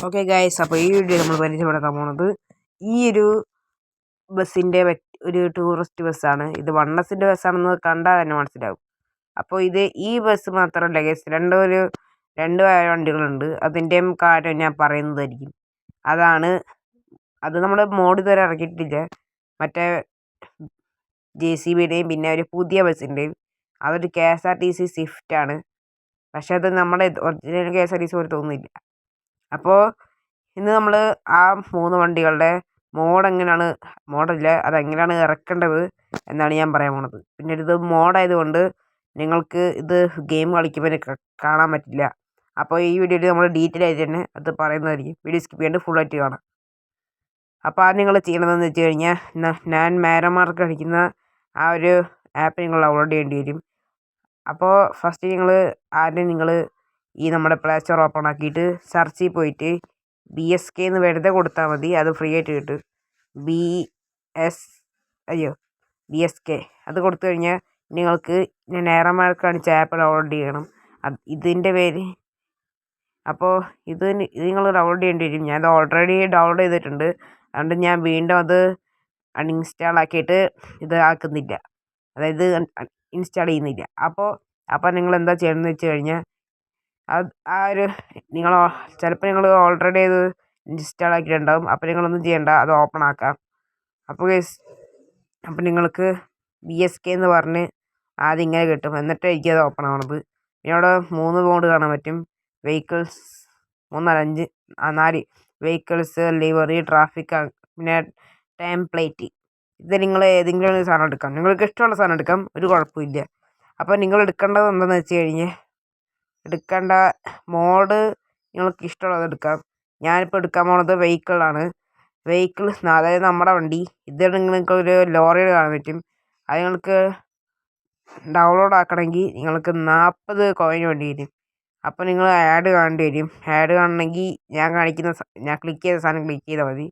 Okay guys, അപ്പോൾ ഈ video നമ്മൾ പരിചയപ്പെടുത്താൻ പോകുന്നത് ഈ ഒരു ബസ്സിൻ്റെ ഒരു ടൂറിസ്റ്റ് ബസ്സാണ്. ഇത് വണ്ണസിൻ്റെ ബസ്സാണെന്ന് കണ്ടാൽ തന്നെ മനസ്സിലാവും. അപ്പോൾ ഈ ബസ് മാത്രമല്ല ഗൈസ്, രണ്ട് വണ്ടികളുണ്ട്. അതിൻ്റെയും കാര്യം ഞാൻ പറയുന്നതായിരിക്കും. അത് നമ്മുടെ മോഡ് ഇതുവരെ ഇറക്കിയിട്ടില്ല. മറ്റേ JCBയുടെയും പിന്നെ ഒരു പുതിയ ബസ്സിൻ്റെയും. അതൊരു KSRTC സ്വിഫ്റ്റ് ആണ്. പക്ഷെ അത് നമ്മുടെ ഒറിജിനൽ KSRTC പോലെ തോന്നുന്നില്ല. അപ്പോൾ ഇന്ന് നമ്മൾ ആ 3 വണ്ടികളുടെ അതെങ്ങനെയാണ് ഇറക്കേണ്ടത് എന്നാണ് ഞാൻ പറയാൻ പോണത്. പിന്നെ ഇത് മോഡായതുകൊണ്ട് നിങ്ങൾക്ക് ഇത് ഗെയിം കളിക്കുമ്പോൾ കാണാൻ പറ്റില്ല. അപ്പോൾ ഈ വീഡിയോയിൽ നമ്മൾ ഡീറ്റെയിൽ ആയിട്ട് തന്നെ അത് പറയുന്നതായിരിക്കും. വീഡിയോ സ്കിപ്പ് ചെയ്യാണ്ട് ഫുള്ളായിട്ട് കാണാം. അപ്പോൾ അത് നിങ്ങൾ ചെയ്യണമെന്ന് വെച്ച് കഴിഞ്ഞാൽ, ഞാൻ മാരമാർക്ക് കളിക്കുന്ന ആ ഒരു ആപ്പ് നിങ്ങൾ ഡൗൺലോഡ് ചെയ്യേണ്ടി വരും. അപ്പോൾ ഫസ്റ്റ് നിങ്ങൾ ഈ നമ്മുടെ പ്ലേ സ്റ്റോർ ഓപ്പൺ ആക്കിയിട്ട് സെർച്ചിൽ പോയിട്ട് BSK എന്ന് വെറുതെ കൊടുത്താൽ മതി. അത് ഫ്രീ ആയിട്ട് കിട്ടും. BSK അത് കൊടുത്തു കഴിഞ്ഞാൽ നിങ്ങൾക്ക് ഞാൻ നേരമാർക്ക് കാണിച്ച ആപ്പ് ഡൗൺലോഡ് ചെയ്യണം. ഇതിൻ്റെ പേര് അപ്പോൾ ഇത് നിങ്ങൾ ഡൗൺലോഡ് ചെയ്യേണ്ടി വരും. ഞാൻ ഓൾറെഡി ഡൗൺലോഡ് ചെയ്തിട്ടുണ്ട്. അതുകൊണ്ട് ഞാൻ വീണ്ടും അത് അൺഇൻസ്റ്റാൾ ആക്കിയിട്ട് ഇത് ആക്കുന്നില്ല, അതായത് ഇൻസ്റ്റാൾ ചെയ്യുന്നില്ല. അപ്പോൾ നിങ്ങൾ എന്താ ചെയ്യണമെന്ന് വെച്ച് കഴിഞ്ഞാൽ, ചിലപ്പോൾ നിങ്ങൾ ഓൾറെഡി അത് ഇൻസ്റ്റാൾ ആക്കിയിട്ടുണ്ടാവും. അപ്പോൾ നിങ്ങളൊന്നും ചെയ്യണ്ട, അത് ഓപ്പൺ ആക്കാം. അപ്പോൾ നിങ്ങൾക്ക് BSK എന്ന് പറഞ്ഞ് ആദ്യം ഇങ്ങനെ കിട്ടും. എന്നിട്ടായിരിക്കും അത് ഓപ്പൺ ആവണത്. പിന്നെ അവിടെ 3 മോഡ് കാണാൻ പറ്റും. വെഹിക്കിൾസ് 4 വെഹിക്കിൾസ്, ലിവറി, ട്രാഫിക്, പിന്നെ ടെംപ്ലേറ്റ്. ഇത് നിങ്ങൾ ഏതെങ്കിലും ഒരു സാധനം എടുക്കാം. നിങ്ങൾക്ക് ഇഷ്ടമുള്ള സാധനം എടുക്കാം, ഒരു കുഴപ്പമില്ല. അപ്പോൾ നിങ്ങൾ എടുക്കേണ്ടത് എന്താണെന്ന് വെച്ച് കഴിഞ്ഞാൽ, എടുക്കേണ്ട മോഡ് നിങ്ങൾക്ക് ഇഷ്ടമുള്ളത് എടുക്കാം. ഞാനിപ്പോൾ എടുക്കാൻ പോണത് വെഹിക്കിളാണ്. അതായത് നമ്മുടെ വണ്ടി. ഇത് നിങ്ങൾക്ക് ഒരു ലോറിയിൽ കാണാൻ പറ്റും. അത് നിങ്ങൾക്ക് ഡൗൺലോഡ് ആക്കണമെങ്കിൽ നിങ്ങൾക്ക് 40 കോയിൻ വേണ്ടി വരും. അപ്പോൾ നിങ്ങൾ ആഡ് കാണേണ്ടി വരും. ആഡ് കാണണമെങ്കിൽ ഞാൻ ക്ലിക്ക് ചെയ്ത സാധനം ക്ലിക്ക് ചെയ്താൽ മതി.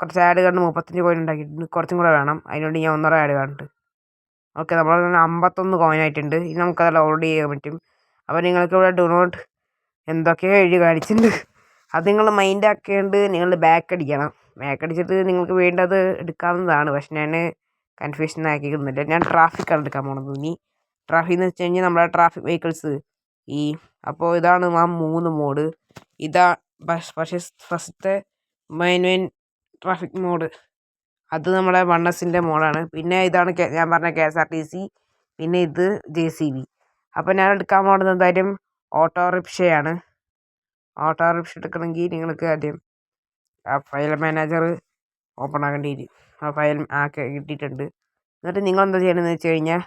കുറച്ച് ആഡ് കണ്ട് 35 കോയിൻ ഉണ്ടാക്കിയിട്ടുണ്ട്. കുറച്ചും കൂടെ വേണം. അതിനുവേണ്ടി ഞാൻ 1.5 ആഡ് കാണുന്നുണ്ട്. ഓക്കെ, നമ്മൾ 51 കോയിൻ ആയിട്ടുണ്ട്. ഇനി നമുക്കത് ഡൗൺലോഡ് ചെയ്യാൻ പറ്റും. അപ്പോൾ നിങ്ങൾക്കിവിടെ ഡു നോട്ട് എന്തൊക്കെയോ എഴുതി കാണിച്ചിട്ടുണ്ട്. അത് നിങ്ങൾ മൈൻഡ് ആക്കേണ്ട. നിങ്ങൾ ബാക്ക് അടിക്കണം. ബാക്ക് അടിച്ചിട്ട് നിങ്ങൾക്ക് വേണ്ടത് എടുക്കാവുന്നതാണ്. പക്ഷെ ഞാൻ കൺഫ്യൂഷൻ ആക്കിയിരുന്നില്ല. ഞാൻ ട്രാഫിക്കാണ് എടുക്കാൻ പോണത്. ഇനി ട്രാഫിക് എന്ന് വെച്ച് കഴിഞ്ഞാൽ നമ്മുടെ ട്രാഫിക് വെഹിക്കിൾസ്. അപ്പോൾ ഇതാണ് ആ 3 മോഡ്. പക്ഷേ ഫസ്റ്റത്തെ മെയിൻ ട്രാഫിക് മോഡ് അത് നമ്മുടെ വണ്ണസിൻ്റെ മോഡാണ്. പിന്നെ ഇതാണ് ഞാൻ പറഞ്ഞ KSRTC. പിന്നെ ഇത് JCB. അപ്പോൾ ഞാൻ എടുക്കാൻ പോകുന്നത് എന്തായാലും ഓട്ടോറിക്ഷയാണ്. ഓട്ടോറിക്ഷ എടുക്കണമെങ്കിൽ നിങ്ങൾക്ക് ആദ്യം ആ ഫയൽ മാനേജർ ഓപ്പൺ ആക്കേണ്ടി വരും. ആ ഫയൽ കിട്ടിയിട്ടുണ്ട്. എന്നിട്ട് നിങ്ങൾ എന്താ ചെയ്യണമെന്ന് വെച്ച് കഴിഞ്ഞാൽ,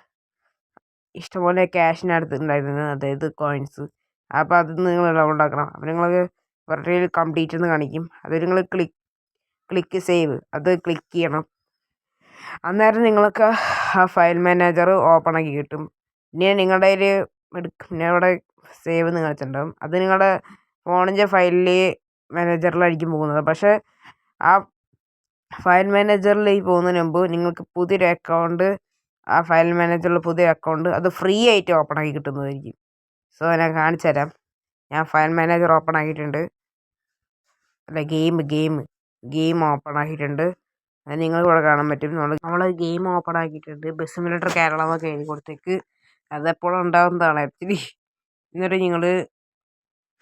ഇഷ്ടംപോലെ ക്യാഷിനടുത്തുണ്ടായിരുന്നു, അതായത് കോയിൻസ്. അപ്പോൾ അത് നിങ്ങൾ ഡൗൺലോഡ് ആക്കണം. അപ്പോൾ നിങ്ങൾ വെറുതെ കംപ്ലീറ്റ് എന്ന് കാണിക്കും. അത് നിങ്ങൾ ക്ലിക്ക് സേവ് അത് ക്ലിക്ക് ചെയ്യണം. അന്നേരം നിങ്ങൾക്ക് ആ ഫയൽ മാനേജർ ഓപ്പൺ ആക്കി കിട്ടും. പിന്നെ നിങ്ങളുടെ പിന്നെ അവിടെ സേവ് എന്ന് കാണിച്ചിട്ടുണ്ടാവും. അത് നിങ്ങളുടെ ഫോണിൻ്റെ മാനേജറിലായിരിക്കും പോകുന്നത്. പക്ഷേ ആ ഫയൽ മാനേജറിലേക്ക് പോകുന്നതിന് മുമ്പ് നിങ്ങൾക്ക് പുതിയൊരു അക്കൗണ്ട്, ആ ഫയൽ മാനേജറിൽ പുതിയ അക്കൗണ്ട് അത് ഫ്രീ ആയിട്ട് ഓപ്പൺ ആക്കി കിട്ടുന്നതായിരിക്കും. സോ ഞാൻ കാണിച്ചു തരാം. ഞാൻ ഫയൽ മാനേജർ ഓപ്പൺ ആക്കിയിട്ടുണ്ട്. അല്ല, ഗെയിം ഓപ്പൺ ആക്കിയിട്ടുണ്ട്. അത് നിങ്ങൾക്ക് ഇവിടെ കാണാൻ പറ്റും. നമ്മൾ ഗെയിം ഓപ്പൺ ആക്കിയിട്ടുണ്ട്. ബസ് സിമുലേറ്റർ കേരള എന്നൊക്കെ എഴുതി കൊടുത്തേക്ക്. അതെപ്പോഴും ഉണ്ടാകുന്നതാണ് ആക്ച്വലി. എന്നിട്ട് നിങ്ങൾ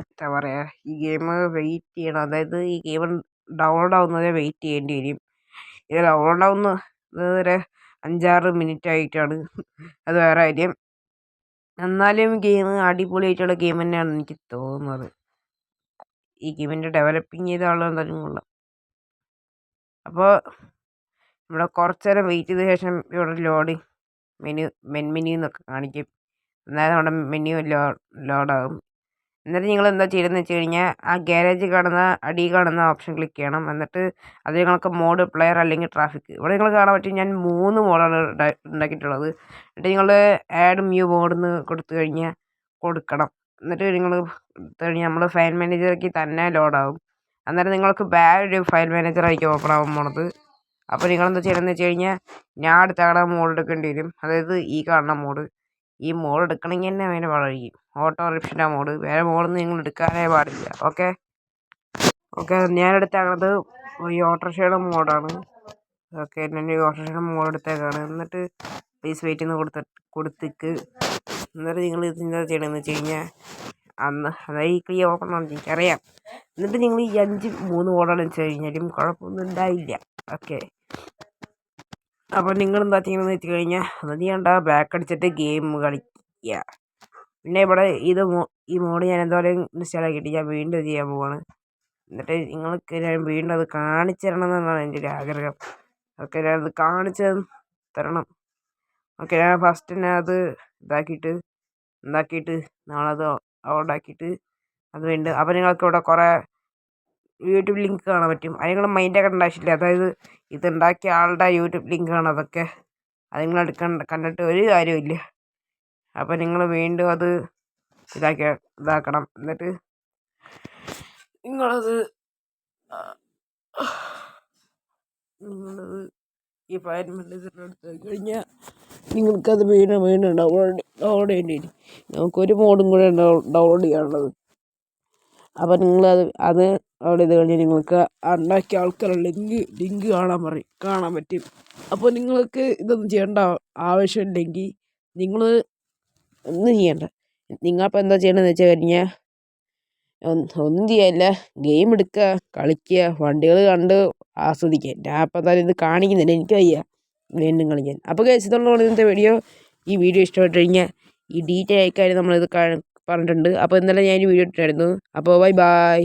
എന്താ പറയുക, ഈ ഗെയിം വെയിറ്റ് ചെയ്യണം. അതായത് ഈ ഗെയിം ഡൗൺലോഡ് ആവുന്നവരെ വെയിറ്റ് ചെയ്യേണ്ടി വരും. ഇത് ഡൗൺലോഡ് ആവുന്നത് ഒരു 5-6 മിനിറ്റ് ആയിട്ടാണ്. അത് വേറെ കാര്യം. എന്നാലും ഗെയിം അടിപൊളിയായിട്ടുള്ള ഗെയിം തന്നെയാണ് എനിക്ക് തോന്നുന്നത്. ഈ ഗെയിമിൻ്റെ ഡെവലപ്പിംഗ് ചെയ്ത ആളെന്തായാലും കൊള്ളാം. അപ്പോൾ ഇവിടെ കുറച്ച് നേരം വെയിറ്റ് ചെയ്ത ശേഷം ഇവിടെ ലോഡിങ് മെനു എന്നൊക്കെ കാണിക്കും. അതായത് നമ്മുടെ മെനു ലോഡാകും. എന്നിട്ട് നിങ്ങൾ എന്താ ചെയ്യണമെന്ന് വെച്ച് കഴിഞ്ഞാൽ, ആ ഗ്യാരേജ് കാണുന്ന ഓപ്ഷൻ ക്ലിക്ക് ചെയ്യണം. എന്നിട്ട് അത് നിങ്ങൾക്ക് മോഡ് പ്ലെയർ അല്ലെങ്കിൽ ട്രാഫിക്. ഇവിടെ നിങ്ങൾ കാണാൻ പറ്റും ഞാൻ 3 മോഡാണ് ഉണ്ടാക്കിയിട്ടുള്ളത്. എന്നിട്ട് നിങ്ങൾ ആഡ് ന്യൂ മോഡെന്ന് കൊടുക്കണം. എന്നിട്ട് നിങ്ങൾ നമ്മൾ ഫയൽ മാനേജറിലേക്ക് തന്നെ ലോഡാകും. അന്നേരം നിങ്ങൾക്ക് ഒരു ഫയൽ മാനേജറായിരിക്കും ഓപ്പൺ ആവാൻ പോണത്. അപ്പോൾ നിങ്ങളെന്താ ചെയ്യണമെന്ന് വെച്ച് കഴിഞ്ഞാൽ, ഞാൻ അടുത്ത മോഡ് എടുക്കേണ്ടി വരും. അതായത് ഈ കാണുന്ന മോഡ്. ഈ മോഡ് എടുക്കണമെങ്കിൽ തന്നെ വേറെ പാടായിരിക്കും. ഓട്ടോറിക്ഷൻ്റെ മോഡ്, വേറെ മോഡൊന്നും നിങ്ങൾ എടുക്കാനേ പാടില്ല. ഓക്കെ ഞാൻ എടുത്തേക്കണത് ഈ ഓട്ടോറിക്ഷയുടെ മോഡാണ്. ഓക്കെ ഞാൻ ഈ ഓട്ടോറിക്ഷയുടെ മോഡ് എടുത്തേക്കാണ്. എന്നിട്ട് പ്ലീസ് വെയിറ്റ് എന്ന് കൊടുത്തിക്ക്. എന്നിട്ട് നിങ്ങൾ എന്താ ചെയ്യണമെന്ന് വെച്ച് കഴിഞ്ഞാൽ അതായത് ഈ ഓപ്പൺ ആണെന്ന് എനിക്കറിയാം. എന്നിട്ട് നിങ്ങൾ ഈ 3 മോഡാണ് വെച്ച് കഴിഞ്ഞാലും കുഴപ്പമൊന്നും ഉണ്ടായില്ല. ഓക്കെ അപ്പോൾ നിങ്ങൾ എന്താ ചെയ്യണമെന്ന് വെച്ച് കഴിഞ്ഞാൽ അത് ചെയ്യണ്ട, ബാക്ക് അടിച്ചിട്ട് ഗെയിം കളിക്കുക. പിന്നെ ഇവിടെ ഈ മോഡ് ഞാൻ എന്തോരം ഇൻസ്റ്റാൾ ആക്കിയിട്ട് ഞാൻ വീണ്ടും ചെയ്യാൻ പോവാണ്. എന്നിട്ട് നിങ്ങൾക്ക് ഞാൻ വീണ്ടും അത് കാണിച്ചു തരണം എന്നാണ് എൻ്റെ ഒരു ആഗ്രഹം. ഓക്കെ ഞാനത് കാണിച്ചു തരണം. ഓക്കെ ഞാൻ ഫസ്റ്റ് അത് ഉണ്ടാക്കിയിട്ട് നാളത് ഓണാക്കിയിട്ട് അത് വേണ്ട. അപ്പോൾ നിങ്ങൾക്ക് ഇവിടെ കുറേ യൂട്യൂബ് ലിങ്ക് കാണാൻ പറ്റും. അത് നിങ്ങൾ മൈൻഡാക്കേണ്ട ആവശ്യമില്ല. അതായത് ഇതുണ്ടാക്കിയ ആളുടെ യൂട്യൂബ് ലിങ്കാണ് അതൊക്കെ. അത് നിങ്ങൾ കണ്ടിട്ട് ഒരു കാര്യമില്ല. അപ്പോൾ നിങ്ങൾ വീണ്ടും അത് ഇതാക്കണം. എന്നിട്ട് നിങ്ങളത് ഈ ഫയൽ എടുത്ത് കഴിഞ്ഞാൽ നിങ്ങൾക്കത് വീണ്ടും ഡൗൺലോഡ് ചെയ്യേണ്ടി വരും. നമുക്കൊരു മോഡും കൂടെ ഡൗൺലോഡ് ചെയ്യാനുള്ളത്. അപ്പോൾ നിങ്ങളത് ഡൗൺലോഡ് ചെയ്ത് കഴിഞ്ഞാൽ നിങ്ങൾക്ക് ഉണ്ടാക്കിയ ആൾക്കാരുടെ ലിങ്ക് കാണാൻ പറ്റും. അപ്പോൾ നിങ്ങൾക്ക് ഇതൊന്നും ചെയ്യേണ്ട ആവശ്യമില്ലെങ്കിൽ നിങ്ങൾ ഒന്നും ചെയ്യണ്ട. നിങ്ങളപ്പോൾ എന്താ ചെയ്യേണ്ടതെന്ന് വെച്ച് കഴിഞ്ഞാൽ ഒന്നും ചെയ്യാനില്ല, ഗെയിം എടുക്കുക, കളിക്കുക, വണ്ടികൾ കണ്ട് ആസ്വദിക്കുക. ഞാൻ അപ്പം എന്തായാലും ഇത് കാണിക്കുന്നില്ല, എനിക്ക് വയ്യ വീണ്ടും കളിക്കാൻ. അപ്പോൾ ഗൈസ് ഇതുള്ളതാണ് ഇന്നത്തെ വീഡിയോ. ഈ വീഡിയോ ഇഷ്ടപ്പെട്ട് കഴിഞ്ഞാൽ ഈ ഡീറ്റെയിൽ ആയിക്കാര്യം നമ്മളിത് പറഞ്ഞിട്ടുണ്ട്. അപ്പോൾ ഇന്നലെ ഞാൻ ഈ വീഡിയോ ഇട്ടായിരുന്നു. അപ്പോൾ ബൈ.